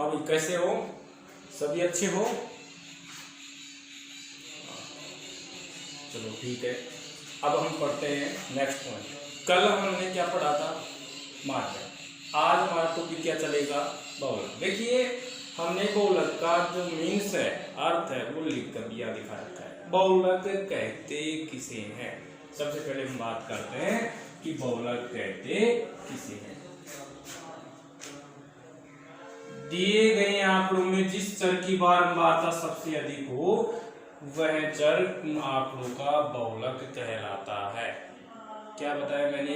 हाँ भाई, कैसे हो? सभी अच्छे हो? चलो ठीक है। अब हम पढ़ते हैं नेक्स्ट पॉइंट। कल हमने क्या पढ़ा था? मार्कर। आज हमारा टॉपिक क्या चलेगा? बहुलक। देखिए, हमने बहुलक का जो मीन्स है, अर्थ है, वो लिख कर दिया, दिखा रखा है। बहुलक कहते किसे हैं? सबसे पहले हम बात करते हैं कि बहुलक कहते किसे हैं। दिए गए आंकड़ों में जिस चर की बारंबारता सबसे अधिक हो वह चर उन आंकड़ों का बहुलक कहलाता है। क्या बताया मैंने?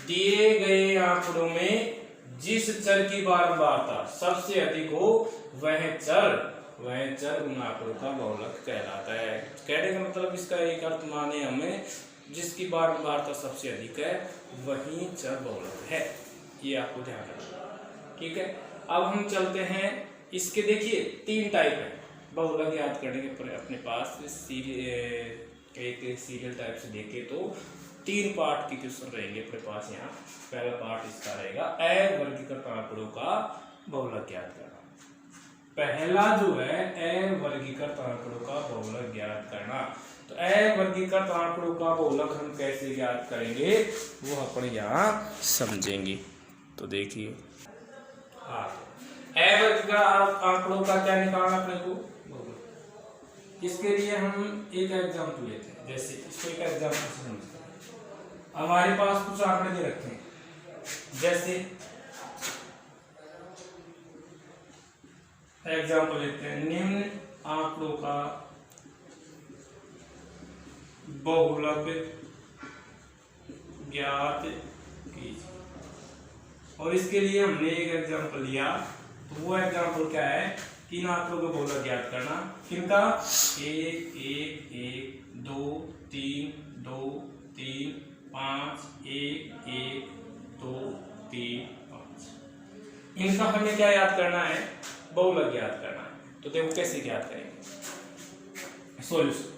दिए गए आंकड़ों में जिस चर की बारंबारता सबसे अधिक हो वह चर उन आंकड़ों का बहुलक कहलाता है। कहने का मतलब इसका एक अर्थ माने हमें, जिसकी बारंबारता सबसे अधिक है वही चर बहुलक है। ये आपको ध्यान रखना, ठीक है। अब हम चलते हैं इसके। देखिए, 3 टाइप है बहुलक याद करने के अपने पास। एक सीरियल टाइप से देखे तो 3 पार्ट के क्वेश्चन रहेंगे अपने पास। यहाँ पहला पार्ट इसका रहेगा, अवर्गीकृत आंकड़ों का बहुलक याद करना। पहला जो है अवर्गीकृत आंकड़ों का बहुलक ज्ञात करना। तो अवर्गीकृत आंकड़ों का बहुलक हम कैसे ज्ञात करेंगे वो अपन यहाँ समझेंगे। तो देखिए, हाँ, अवर्गीकृत आंकड़ों का क्या निकालना अपने को? इसके लिए हम एक एग्जाम्पल लेते हैं। जैसे इसको एक एग्जाम्पल से समझते हैं। हमारे पास कुछ आंकड़े दे रखे हैं, जैसे एग्जाम्पल लेते हैं, निम्न आंकड़ों का बहुलक ज्ञात कीजिए। और इसके लिए हमने एक एग्जाम्पल लिया। तो वो एग्जाम्पल क्या है? 3 आंकड़ों का बहुलक ज्ञात करना। किनका? 1 1 1 2 3 2 3 5 1 1 2 3 5। इनका हमें क्या याद करना है? बहुलक ज्ञात करना है। तो देखो कैसे ज्ञात करेंगे। सॉल्यूशन,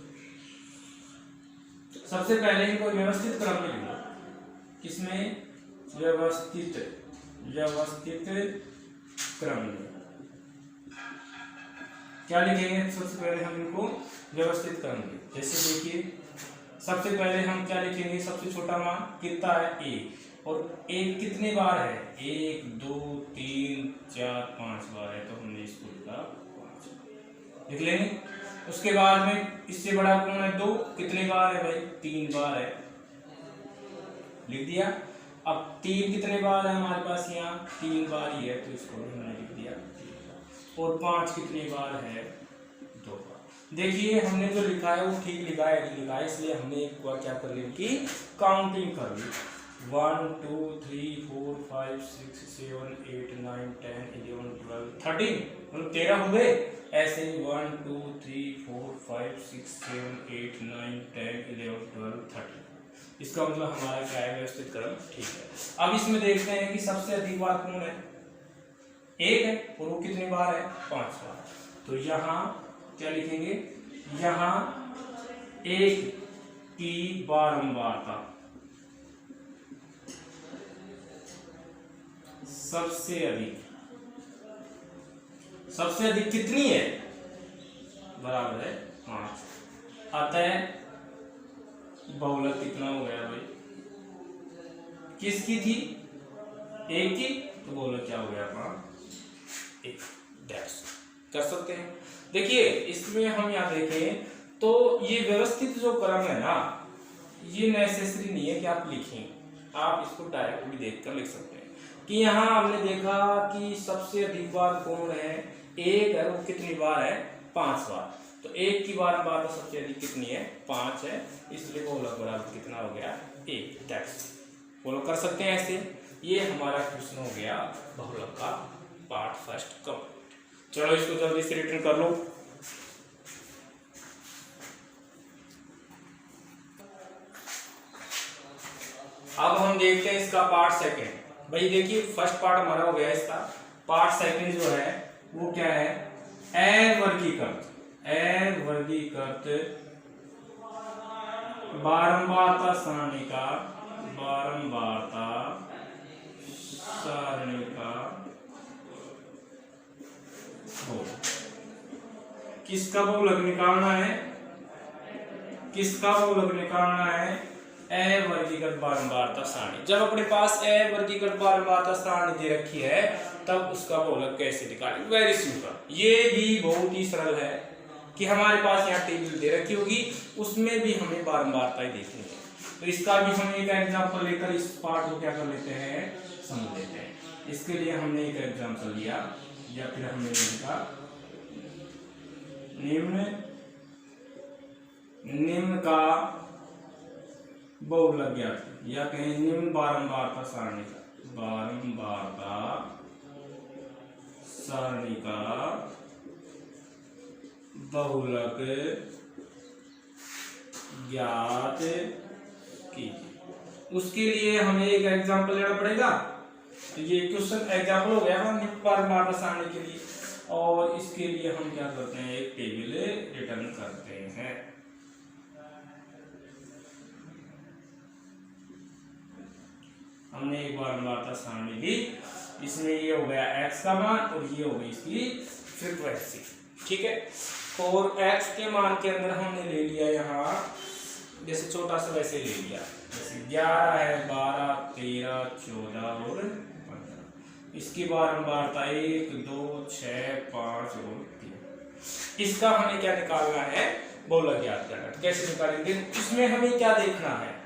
सबसे पहले इनको व्यवस्थित क्रम में लिखो। किसमें? व्यवस्थित क्रम में। क्या लिखेंगे? सबसे पहले हम इनको व्यवस्थित क्रम में। जैसे देखिए, सबसे पहले हम क्या लिखेंगे? सबसे छोटा मान कितना है? 1। और 1 कितने बार है? 1 2 3 4 5 बार है, तो हमने इसको लिखा 5 लिख लेंगे। उसके बाद में इससे बड़ा कौन है? 2। कितने बार है भाई? 3 बार है, लिख दिया। अब 3 कितने बार है हमारे पास? यहाँ 3 बार ही है, तो इसको हमने लिख दिया। और 5 कितनी बार है? 2 बार। देखिए, हमने जो लिखा है वो ठीक लिखा है, नहीं लिखा है, इसलिए हमने एक बार क्या कर ली, उनकी काउंटिंग कर ली। 1 2 3 4 5 6 7 8 9 10 11 12 13, मतलब 13 हो गए। ऐसे ही 1 2 3 4 5 6 7 8 9 10 11 12 13। इसका मतलब हमारा क्या है? व्यवस्थित क्रम ठीक है। अब इसमें देखते हैं कि सबसे अधिक बार कौन है? 1 है, और वो कितनी बार है? 5 बार। तो यहाँ क्या लिखेंगे? यहाँ 1 की बारंबारता सबसे अधिक कितनी है? बराबर है 5। अतः बहुलक कितना हो गया भाई? किसकी थी? 1 की, तो बहुलक क्या हो गया? 5 डैश कर सकते हैं। देखिए, इसमें हम यहाँ देखें तो ये व्यवस्थित जो क्रम है ना, ये नेसेसरी नहीं है कि आप लिखें। आप इसको डायरेक्ट भी देखकर लिख सकते हैं कि यहाँ हमने देखा कि सबसे अधिक बार कौन है? 1 है, वो कितनी बार है? 5 बार। तो 1 की बारंबारता सबसे अधिक कितनी है? 5 है, इसलिए बहुलक बराबर कितना हो गया? 1 डैश। फॉलो कर सकते हैं ऐसे। ये हमारा क्वेश्चन हो गया बहुलक का पार्ट फर्स्ट कंप्लीट। चलो इसको जल्दी से रिटर्न कर लो। अब हम देखते हैं इसका पार्ट सेकंड। भाई देखिए, फर्स्ट पार्ट हमारा हो गया, इसका पार्ट सेकंड जो है वो क्या है? अवर्गीकृत बारंबारता सारणी का किसका बहुलक निकालना है, किसका बहुलक निकालना है, अवर्गीकृत बारंबारता सारणी। जब अपने पास अवर्गीकृत बारंबारता सारणी दे रखी है तब उसका बहुलक कैसे निकालें। वेरी सिंपल, ये भी बहुत ही सरल है कि हमारे पास यहाँ टेबल दे रखी होगी, उसमें भी हमें बारंबारताएं देखनी है। तो इसका भी हम एक एग्जांपल लेकर इस पार्ट को क्या कर लेते हैं, समझ लेते हैं। इसके लिए हमने एक एग्जांपल लिया, या फिर हमने लिखा निम्न का बहुलक ज्ञात, या कहें निम्न बारंबारता सारणी का, बारंबारता सारणी का बहुलक ज्ञात कीजिए। उसके लिए हमें एक एग्जांपल लेना पड़ेगा। तो ये क्वेश्चन एग्जांपल हो गया निम्न बारंबारता सारणी के लिए, और इसके लिए हम क्या करते हैं, एक टेबल रिटर्न करते हैं। हमने एक बारंबारता सारणी ली, इसमें ये हो गया x का मान और ये हो गई इसकी फ्रीक्वेंसी, ठीक है। और x के मान के अंदर हमने ले लिया यहाँ, जैसे छोटा सा वैसे ले लिया, जैसे 11 है, 12, 13, 14 और 15। इसकी बारंबारता 1, 2, 6, 5 और 3। इसका हमें क्या निकालना है, बहुलक ज्ञात करना है। कैसे निकालेंगे, इसमें हमें क्या देखना है,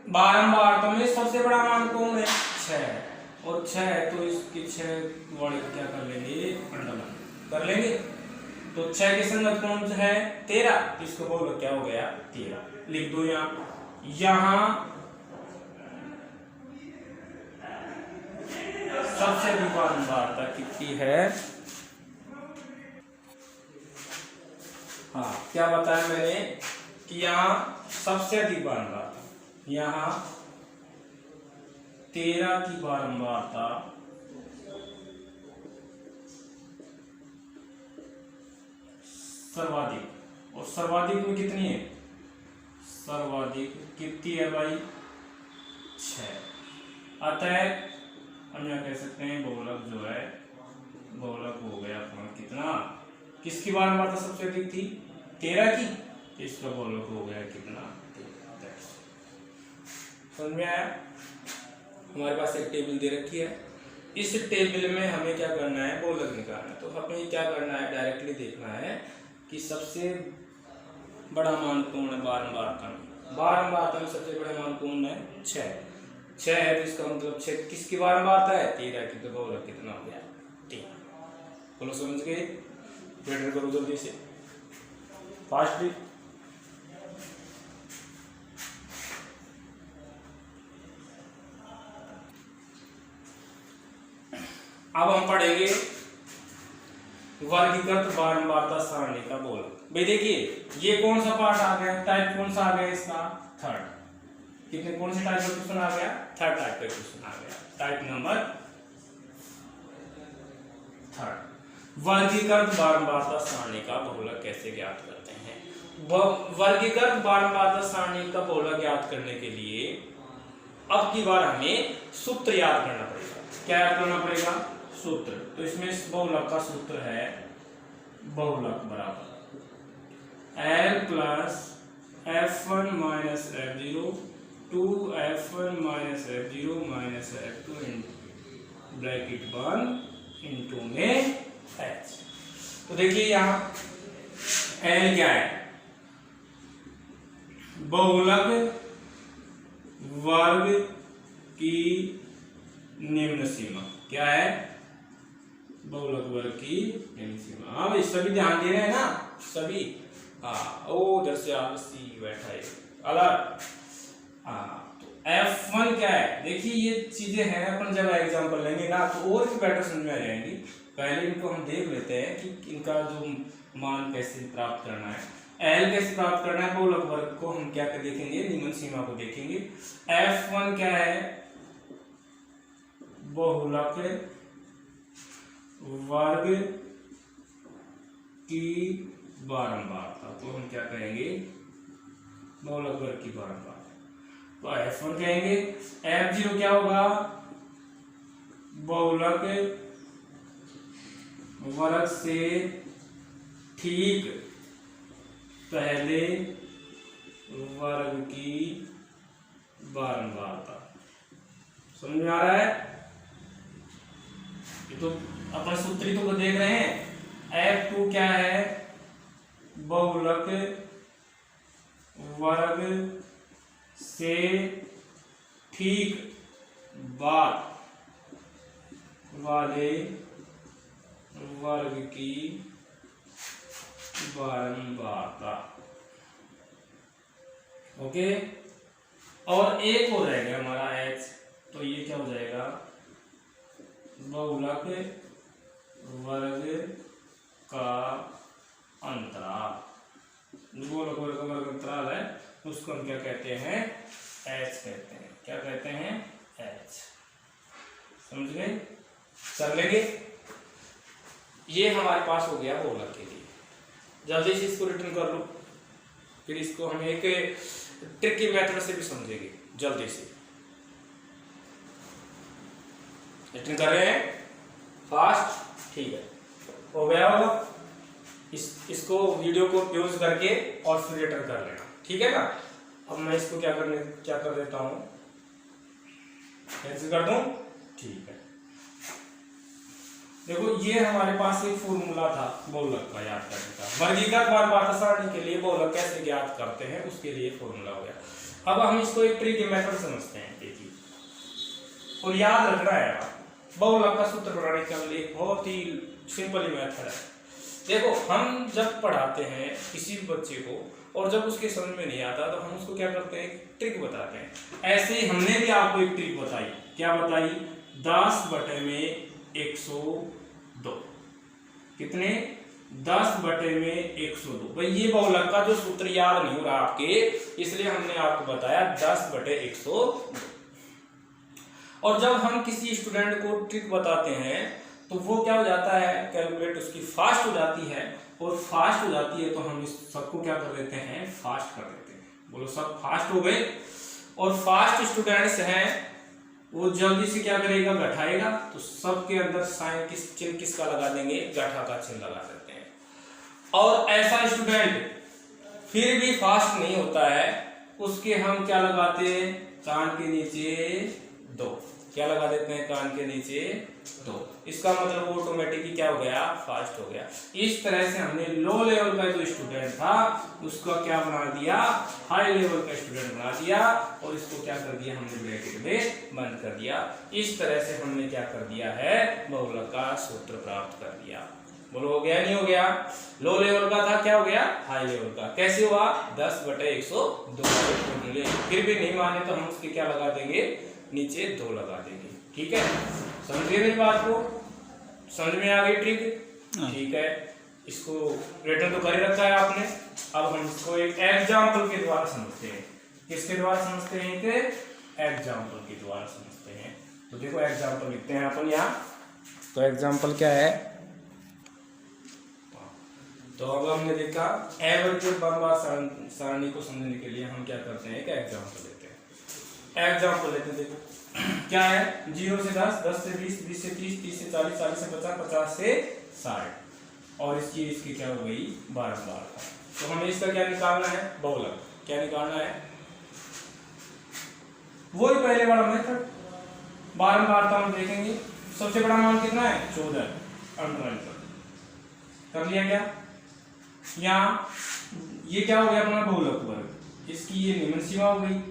बारंबारता में सबसे बड़ा मान कौन है, 6, और 6 है तो इसके 6 वाले क्या कर लेंगे, अंडरलाइन कर लेंगे। तो 6 के संगत कौन सा है, 13, तो इसका बहुलक क्या हो गया, 13 लिख दो। यहाँ सबसे अधिक बारंबारता कितनी है, हाँ क्या बताया मैंने कि यहाँ सबसे अधिक बारंबारता, यहाँ 13 की बारंबारता सर्वाधिक, और सर्वाधिक में कितनी है, सर्वाधिक कितनी है भाई, 6। अतः हम यहाँ कह सकते हैं बहुलक जो है, बहुलक हो गया अपना कितना, किसकी बारंबारता सबसे अधिक थी, 13 की, तो इसका बहुलक हो गया कितना, 13। समझ में आया। हमारे पास एक टेबल दे रखी है, इस टेबल में हमें क्या करना है, बहुलक निकालना है। तो हमें क्या करना है, डायरेक्टली देखना है कि सबसे बड़ा मान कौन है बारंबारता में। बारंबारता में सबसे बड़ा मान कौन है, 6 है, तो इसका मतलब 6 किसकी बारंबारता है, 13 की, तो बहुलक कितना हो गया, 3। बोलो समझ गए, बेटर करो जल्दी से, फास्टली। अब हम पढ़ेंगे वर्गीकृत बारंबारता सारणी का बहुलक। भाई देखिए ये कौन सा पार्ट आ गया, टाइप कौन सा आ गया इसका, थर्ड। कितने कौन से टाइप का क्वेश्चन आ गया, थर्ड टाइप का क्वेश्चन आ गया, टाइप नंबर 3। वर्गीकृत बारंबारता सारणी का बहुलक कैसे ज्ञात करते हैं। वर्गीकृत बारंबारता सारणी का बहुलक ज्ञात करने के लिए अब की बार हमें सूत्र याद करना पड़ेगा। क्या याद करना पड़ेगा, सूत्र। तो इसमें बहुलक का सूत्र है, बहुलक बराबर L plus F1 minus F0 2F1 minus F0 minus F2 bracket 1 into में H। तो देखिए यहाँ L क्या है, बहुलक वर्ग की निम्न सीमा। क्या है, बहुलक वर्ग की निम्न सीमा। हाँ भाई सभी ध्यान दे रहे हैं ना, सभी, हाँ ओ उधर से सी बैठा है अलग। हाँ तो F1 क्या है, देखिए ये चीजें हैं, अपन जब एग्जांपल लेंगे ना तो और भी बेटर समझ में आ जाएंगी। पहले इनको हम देख लेते हैं कि इनका जो मान कैसे प्राप्त करना है, L कैसे प्राप्त करना है। बहुलक वर्ग को हम क्या कर देखेंगे, निम्न सीमा को देखेंगे। F1 क्या है, बहुलक वर्ग की बारंबारता, तो हम क्या कहेंगे, बहुलक वर्ग की बारंबारता, तो F1 कहेंगे। F0 क्या होगा, बहुलक वर्ग से ठीक पहले वर्ग की बारंबारता। समझ में आ रहा है? ये तो अपन सूत्री तो देख रहे हैं। F2 क्या है? बहुलक वर्ग से ठीक बाद वाले वर्ग की बारंबारता। ओके, और एक हो जाएगा हमारा H, तो ये क्या हो जाएगा? बहुलक वर्ग का अंतराल। बहुलक वर्ग का वर्ग अंतराल है, उसको हम क्या कहते हैं? H कहते हैं। क्या कहते हैं? H। समझ गए? कर लेंगे। ये हमारे पास हो गया बहुलक के लिए। जल्दी से इसको रिटर्न कर लो, फिर इसको हम एक ट्रिकी मेथड से भी समझेंगे। जल्दी से रिटर्न कर रहे हैं फास्ट। ठीक है, हो गया होगा। इसको वीडियो को यूज करके और फिर रिटर्न कर लेना, ठीक है ना। अब मैं इसको क्या कर देता हूं, कैसे कर दूं? ठीक है, देखो ये हमारे पास एक फॉर्मूला था बहुलक का याद करने का। वर्गीकृत बारंबारता सारणी के लिए बहुलक कैसे ज्ञात करते हैं उसके लिए फॉर्मूला हो गया। अब हम इसको एक ट्रिकी मेथड समझते हैं। देखिए, और याद रखना है बहुलक का सूत्र बनाने का लिए बहुत ही सिंपल मेथड है। देखो, हम जब पढ़ाते हैं किसी बच्चे को और जब उसके समझ में नहीं आता तो हम उसको क्या करते हैं? ट्रिक बताते हैं। ऐसे ही हमने भी आपको एक ट्रिक बताई। क्या बताई? 10/102। कितने? 10/102। भाई ये बहुलक का जो सूत्र याद नहीं हो रहा आपके, इसलिए हमने आपको बताया 10/102। और जब हम किसी स्टूडेंट को ट्रिक बताते हैं तो वो क्या हो जाता है? कैलकुलेट उसकी फास्ट हो जाती है, और फास्ट हो जाती है तो हम इस सबको क्या कर देते हैं? फास्ट कर देते हैं। बोलो, सब फास्ट हो गए। और फास्ट स्टूडेंट्स हैं वो जल्दी से क्या करेगा? घटाएगा। तो सबके अंदर साइन चिन्ह किसका लगा देंगे? घटा का चिन्ह लगा देते हैं। और ऐसा स्टूडेंट फिर भी फास्ट नहीं होता है, उसके हम क्या लगाते हैं? कान के नीचे 2। क्या लगा देते हैं? कान के नीचे 2। इसका मतलब वो ऑटोमेटिकली क्या हो गया? फास्ट हो गया। इस तरह से हमने लो लेवल का जो स्टूडेंट था उसका क्या बना दिया? हाई लेवल का स्टूडेंट बना दिया, और इसको क्या कर दिया? हमने ब्रैकेट में बंद कर दिया। इस तरह से हमने क्या कर दिया है? बहुलक का सूत्र प्राप्त कर दिया। बोलो, हो गया नहीं हो गया? लो लेवल का था, क्या हो गया? हाई लेवल का। कैसे हुआ? 10/102। फिर भी नहीं माने तो हम उसके क्या लगा देंगे? नीचे 2 लगा देंगे। ठीक है, समझ गए मेरी बात को? समझ में आ गई ट्रिक? ठीक है, इसको रिटर्न तो कर ही रखा है आपने। अब हम इसको एक एग्जाम्पल के द्वारा समझते हैं। किसके द्वारा समझते हैं? कि एग्जाम्पल के द्वारा समझते हैं। तो देखो, एग्जाम्पल लिखते हैं अपन यहाँ। तो एग्जाम्पल क्या है? तो अब हमने देखा एवरेज बारंबार सारणी को समझने के लिए हम क्या करते हैं? एक एग्जाम्पल लेते हैं। एग्जाम्पल लेते हैं। देखो क्या है? 0 से 10, 10 से 20, 20 से 30, 30 से 40, 40 से 50, 50 से 60, और इसकी क्या हो गई? बारंबारता। तो हमें इसका क्या निकालना है? बहुलक। क्या निकालना है? वही पहले वाला मेथड। बारंबारता हम देखेंगे। सबसे बड़ा मान कितना है? 14। अंडरलाइन कर लिया क्या? यहाँ ये क्या हो गया? अपना बहुलक वर्ग। इसकी ये निम्न सीमा हो गई।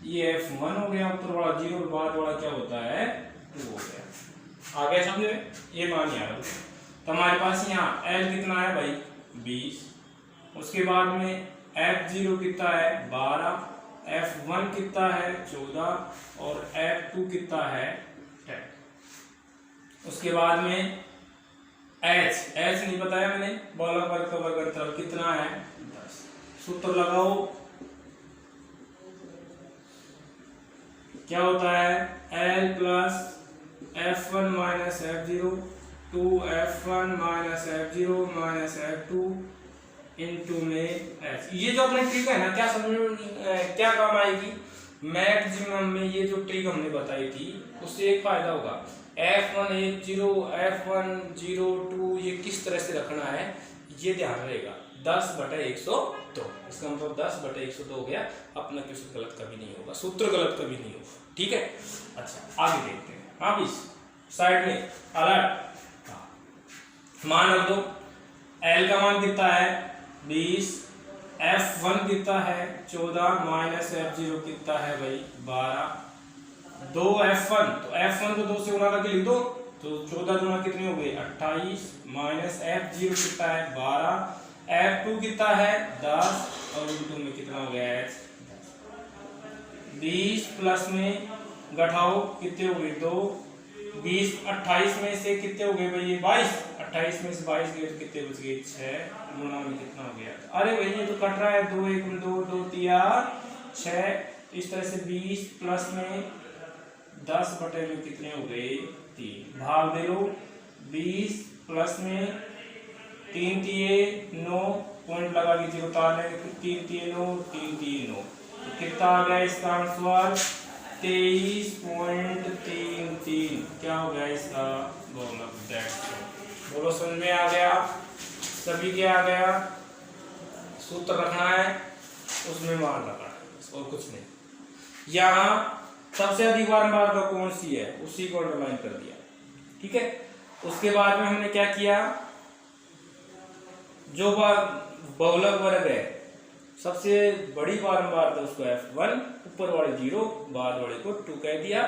ये F1 हो गया उत्तर वाला 0, और बाद वाला क्या होता है? 2 हो गया। आ गया समझ में? ये मान यार, तो हमारे पास यहाँ L कितना है भाई? 20। उसके बाद में F0 कितना है? 12। F1 कितना है? 14। और F2 कितना है? 10। उसके बाद में H नहीं बताया मैंने। बहुलक वर्ग का वर्ग अंतराल कितना है? 10। सूत्र लगाओ। क्या होता है? L plus F1 minus F0 2F1 minus F0 minus F2 into में H। ये जो अपने ट्रिक है ना, क्या समझ में क्या काम आएगी? मैक्सिमम में ये जो ट्रिक हमने बताई थी उससे एक फायदा होगा। F1 0 F1 0 2 ये किस तरह से रखना है ये ध्यान रहेगा। 10/102 इसका मतलब 10/102 हो गया। अपना क्वेश्चन गलत कभी नहीं होगा, सूत्र गलत कभी नहीं होगा, ठीक है। अच्छा आगे देखते हैं। हाँ बीस साइड में अलर्ट मान रख दो। L का मान कितना है 20, F1 कितना है 14 माइनस F0 कितना है भाई 12। 2 F1 तो F1 को 2 से गुणा करके लिख दो तो 14 गुणा कितने हो गए 28 माइनस F0 कितना है 12, F2 कितना है 10 और इनटू में कितना हो गया 20 प्लस में घटाओ कितने हो गए 2, 20 28 में से कितने हो गए भाई ये 22, 28 में से 22 गए तो कितने बच गए 6 गुणा में कितना हो गया। अरे भाई ये तो कट रहा है 2 1 2 2 3 6 इस तरह से 20 प्लस में 10 बटे में कितने हो गए 3 भाग दे लो 20 प्लस में 3 3 9 पॉइंट लगा के 0 उतारने 3 3 9 3 3 9 तो कितना आ गया इसका आंसर 23.33 क्या हो गया इसका बोलो समझ में आ गया सभी के आ गया। सूत्र रखना है उसमें मान रखना है और कुछ नहीं। यहाँ सबसे अधिक बारंबारता कौन सी है उसी को अंडरलाइन कर दिया, ठीक है। उसके बाद में हमने क्या किया जो बहुलक वर्ग है सबसे बड़ी बारंबारता उसको F1 ऊपर वाले 0 बाद वाले को 2 कह दिया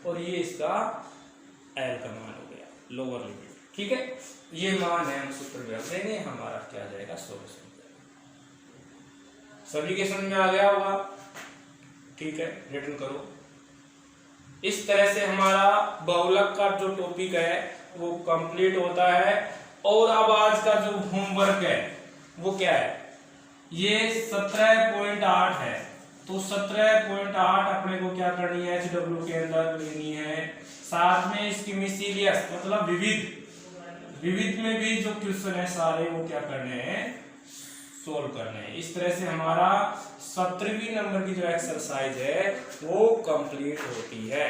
और ये इसका L का मान हो गया लोअर लिमिट, ठीक है। ये मान है हम सूत्र में रख देंगे हमारा क्या जाएगा सॉल्यूशन। सभी के समझ में आ गया होगा, ठीक है। रिटर्न करो। इस तरह से हमारा बहुलक का जो टॉपिक है वो कंप्लीट होता है। और अब आज का जो होमवर्क है वो क्या है ये 17.8 है। तो 17.8 अपने को क्या करनी है HW के अंदर लेनी है। साथ में इसकी मिसलियस मतलब विविध में भी जो क्वेश्चन है सारे वो क्या करने हैं सोल्व करने हैं। इस तरह से हमारा 17वीं नंबर की जो एक्सरसाइज है वो कंप्लीट होती है।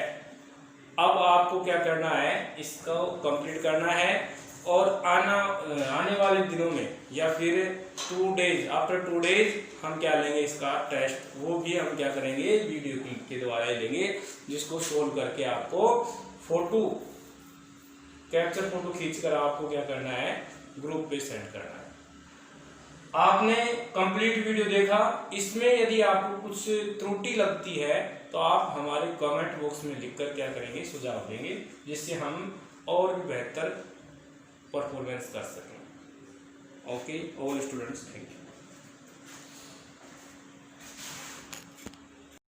अब आपको क्या करना है इसको कंप्लीट करना है और आने वाले दिनों में या फिर 2 डेज आफ्टर 2 डेज हम क्या लेंगे इसका टेस्ट। वो भी हम क्या करेंगे वीडियो के द्वारा लेंगे जिसको सोल्व करके आपको कैप्चर फोटो खींचकर आपको क्या करना है ग्रुप पे सेंड करना है। आपने कंप्लीट वीडियो देखा। इसमें यदि आपको कुछ त्रुटि लगती है तो आप हमारे कमेंट बॉक्स में लिखकर क्या करेंगे सुझाव देंगे जिससे हम और भी बेहतर परफॉर्मेंस कर सकें। Okay all students thank you.